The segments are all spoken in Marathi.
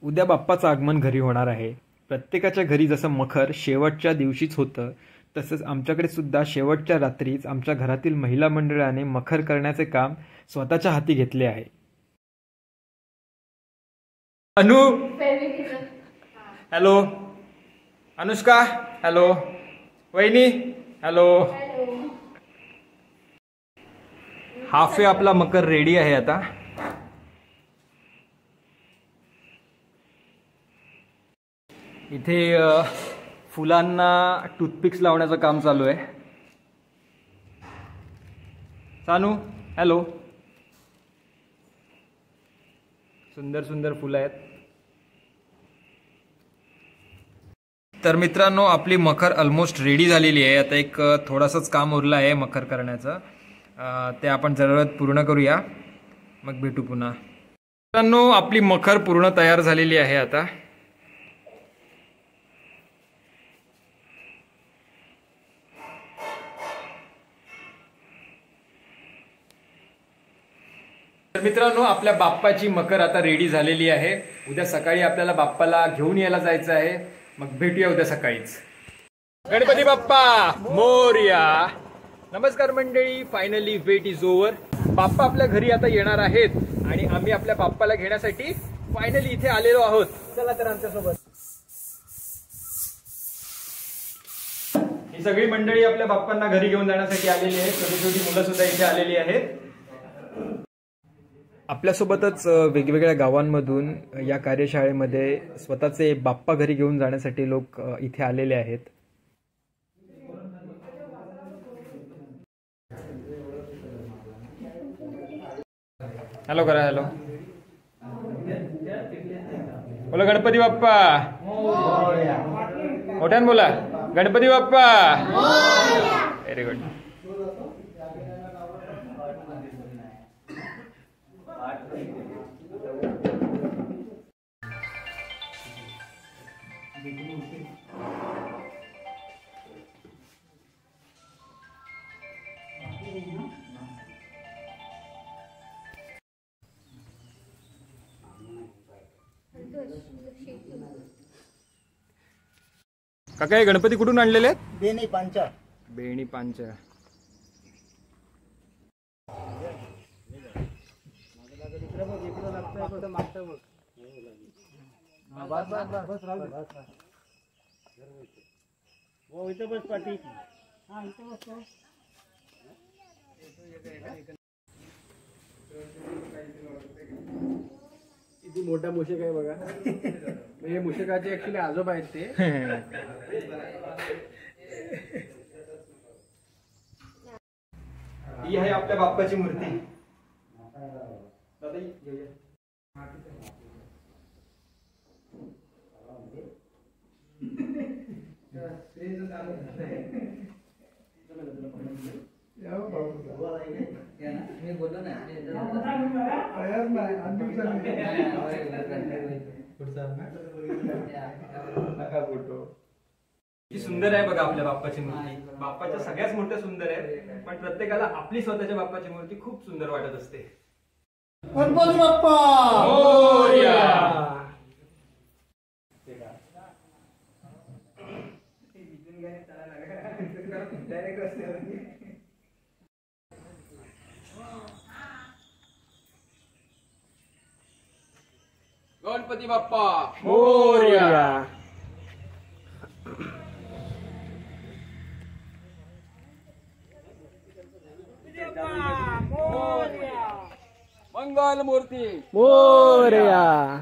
उद्या बाप्पाचं आगमन घरी होणार आहे. प्रत्येकाच्या घरी जसं मखर शेवटच्या दिवशीच होतं, तसंच आमच्याकडे सुद्धा शेवटच्या रात्रीच आमच्या घरातील महिला मंडळाने मखर करण्याचे काम स्वतःच्या हाती घेतले आहे. अनु, हॅलो. अनुष्का, हॅलो. वहिनी, हॅलो. हाफे आपला मकर रेडी आहे आता. इथे फुलांना टूथपिक्स लावण्याचं काम चालू आहे. सानू, हॅलो. सुंदर सुंदर फुलं आहेत. तर मित्रांनो, आपली मखर ऑलमोस्ट रेडी झालेली आहे. आता एक थोडासाच काम उरलं आहे मखर करण्याचं. ते आपण जरूरत पूर्ण करूया, मग भेटू पुन्हा. मित्रांनो, आपली मखर पूर्ण तयार झालेली आहे आता. तर मित्रांनो, आपल्या बाप्पाची मकर आता रेडी झालेली आहे. उद्या सकाळी आपल्याला बाप्पाला घेऊन यायला जायचं आहे. मग भेटूया उद्या सकाळीच. गणपती बाप्पा मोरया. नमस्कार मंडळी, फायनली वेट इज ओव्हर. बाप्पा आपल्या घरी आता येणार आहेत आणि आम्ही आपल्या बाप्पाला घेण्यासाठी फायनली इथे आलेलो आहोत. चला तर आमच्यासोबत. ही सगळी मंडळी आपल्या बाप्पांना घरी घेऊन जाण्यासाठी आलेली आहेत. छोटी छोटी मुलं सुद्धा इथे आलेली आहेत. आपल्यासोबतच वेगवेगळ्या गावांमधून या कार्यशाळेमध्ये स्वतःचे बाप्पा घरी घेऊन जाण्यासाठी लोक इथे आलेले आहेत. हॅलो करा. हॅलो बोला. गणपती बाप्पा मोठ्यान बोला. गणपती बाप्पा. Very good. काका, हे गणपती कुठून आणलेले आहेत? बेणी पांचा. बेणी पांचा. किती मोठा मूषक आहे बघा. म्हणजे मूषकाचे ऍक्च्युली आजोबा आहेत ते. ही आहे आपल्या बाप्पाची मूर्ती. किती सुंदर आहे बघा आपल्या बाप्पाची मूर्ती. बाप्पाच्या सगळ्याच मूर्त्या सुंदर आहेत, पण प्रत्येकाला आपली स्वतःच्या बाप्पाची मूर्ती खूप सुंदर वाटत असते. गणपती बाप्पा मोरया. गणपती बाप्पा मोरया. मंगल मूर्ती मोरया.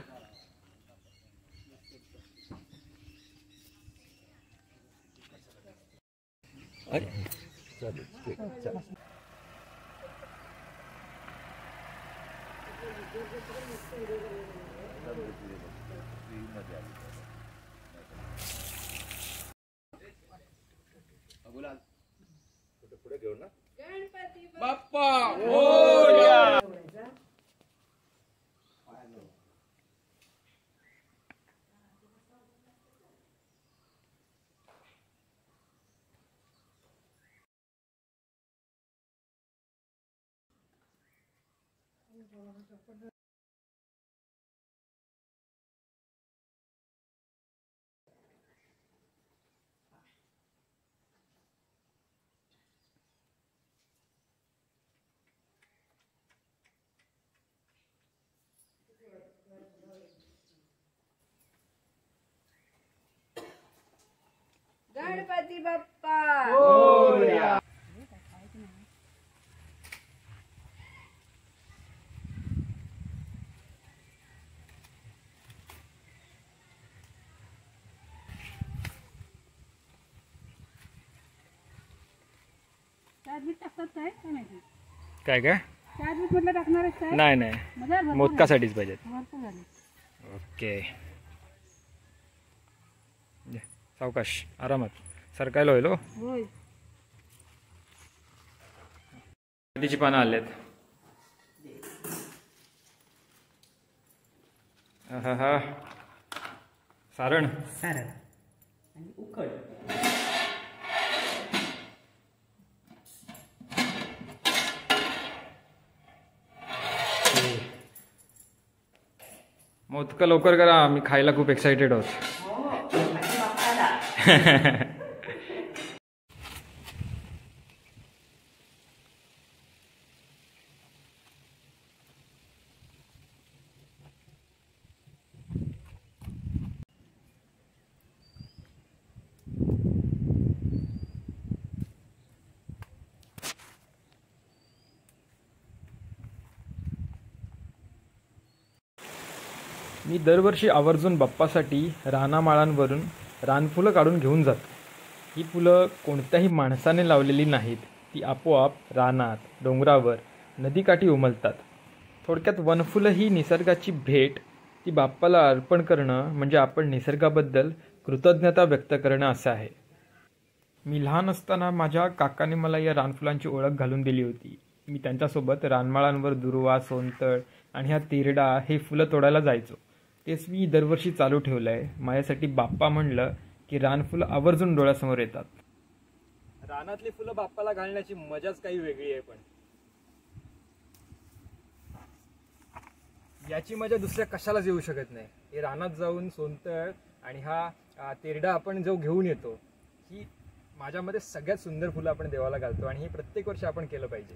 बाप्पा मोरया. गणपती बाप्पा मोरया. टाकतात काय माहिती काय काय चार्ज म्हटलं टाकणार आहे काय नाही नाही मजा मोदकासाठीच पाहिजेत. भरपूर झाली ओके ये, सावकाश आरामात सरकायला होईल. हो होय हळदीची पानं आलेत. हा सारण आणि उकड. मोदक लवकर करा, आम्ही खायला खूप एक्साइटेड आहोत. मी दरवर्षी आवर्जून बाप्पासाठी रानामाळांवरून रानफुलं काढून घेऊन जातो. ही फुलं कोणत्याही माणसाने लावलेली नाहीत. ती आपोआप रानात, डोंगरावर, नदीकाठी उमलतात. थोडक्यात वनफुलं ही निसर्गाची भेट, ती बाप्पाला अर्पण करणं म्हणजे आपण निसर्गाबद्दल कृतज्ञता व्यक्त करणं असं आहे. मी लहान असताना माझ्या काकाने मला या रानफुलांची ओळख घालून दिली होती. मी त्यांच्यासोबत रानमाळांवर दुर्वा, सोनतळ आणि हा तिरडा हे फुलं तोडायला जायचो. तेच मी दरवर्षी चालू ठेवलं आहे. माझ्यासाठी बाप्पा म्हणलं की रानफुलं आवर्जून डोळ्यासमोर येतात. रानातली फुलं बाप्पाला घालण्याची मजाच काही वेगळी आहे. पण याची मजा दुसऱ्या कशालाच येऊ शकत नाही. हे रानात जाऊन सोनतळ आणि हा तिरडा आपण जो घेऊन येतो, ही माझ्यामध्ये सगळ्यात सुंदर फुलं आपण देवाला घालतो आणि हे प्रत्येक वर्षी आपण केलं पाहिजे.